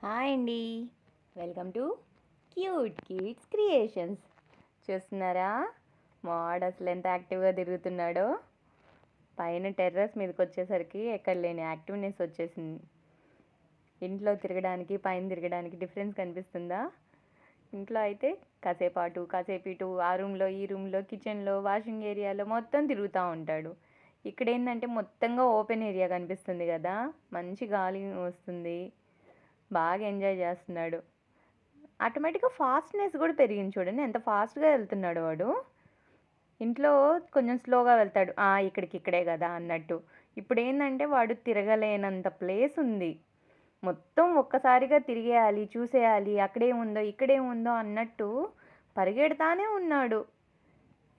Hi అండి. Welcome to cute kids creations. చూస్తున్నారా వాడు అసలు ఎంత యాక్టివ్గా తిరుగుతున్నాడో. పైన టెర్రస్ మీదకి వచ్చేసరికి ఎక్కడ లేని యాక్టివ్నెస్ వచ్చేసింది. ఇంట్లో తిరగడానికి పైన తిరగడానికి డిఫరెన్స్ కనిపిస్తుందా? ఇంట్లో అయితే కాసేపు అటు కాసేపు ఇటు, ఆ రూమ్లో ఈ రూమ్లో కిచెన్లో వాషింగ్ ఏరియాలో మొత్తం తిరుగుతూ ఉంటాడు. ఇక్కడ ఏంటంటే మొత్తంగా ఓపెన్ ఏరియా కనిపిస్తుంది కదా, మంచి గాలి వస్తుంది, బాగా ఎంజాయ్ చేస్తున్నాడు. ఆటోమేటిక్గా ఫాస్ట్నెస్ కూడా పెరిగింది. చూడండి ఎంత ఫాస్ట్గా వెళ్తున్నాడు వాడు. ఇంట్లో కొంచెం స్లోగా వెళ్తాడు, ఇక్కడికి ఇక్కడే కదా అన్నట్టు. ఇప్పుడు ఏంటంటే వాడు తిరగలేనంత ప్లేస్ ఉంది, మొత్తం ఒక్కసారిగా తిరిగేయాలి, చూసేయాలి, అక్కడేముందో ఇక్కడేముందో అన్నట్టు పరిగెడతానే ఉన్నాడు.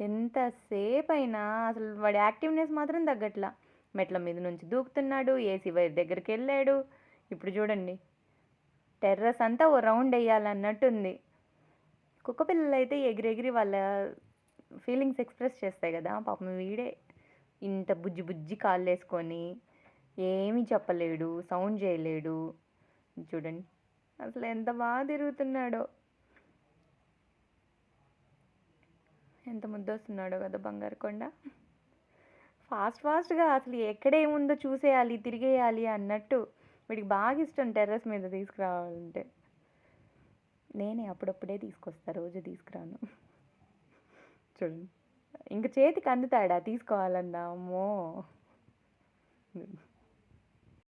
ఎంతసేపు అయినా అసలు వాడి యాక్టివ్నెస్ మాత్రం తగ్గట్లా. మెట్ల మీద నుంచి దూకుతున్నాడు, ఏసీ వైర్ దగ్గరికి వెళ్ళాడు. ఇప్పుడు చూడండి టెర్రస్ అంతా ఓ రౌండ్ వేయాలన్నట్టుంది. కుక్క పిల్లలు అయితే ఎగిరెగిరి వాళ్ళ ఫీలింగ్స్ ఎక్స్ప్రెస్ చేస్తాయి కదా. పాపం వీడే ఇంత బుజ్జి బుజ్జి కాళ్ళు వేసుకొని ఏమీ చెప్పలేడు, సౌండ్ చేయలేడు. చూడండి అసలు ఎంత బాగా తిరుగుతున్నాడో, ఎంత ముద్దొస్తున్నాడో కదా బంగారు కొండ. ఫాస్ట్గా అసలు ఎక్కడేముందో చూసేయాలి, తిరిగేయాలి అన్నట్టు. వీడికి బాగా ఇష్టం టెర్రస్ మీద తీసుకురావాలంటే. నేనే అప్పుడప్పుడే తీసుకొస్తా, రోజు తీసుకురాను. చూడండి ఇంక చేతికి అందుతాడా తీసుకోవాలన్నా, అమ్మో.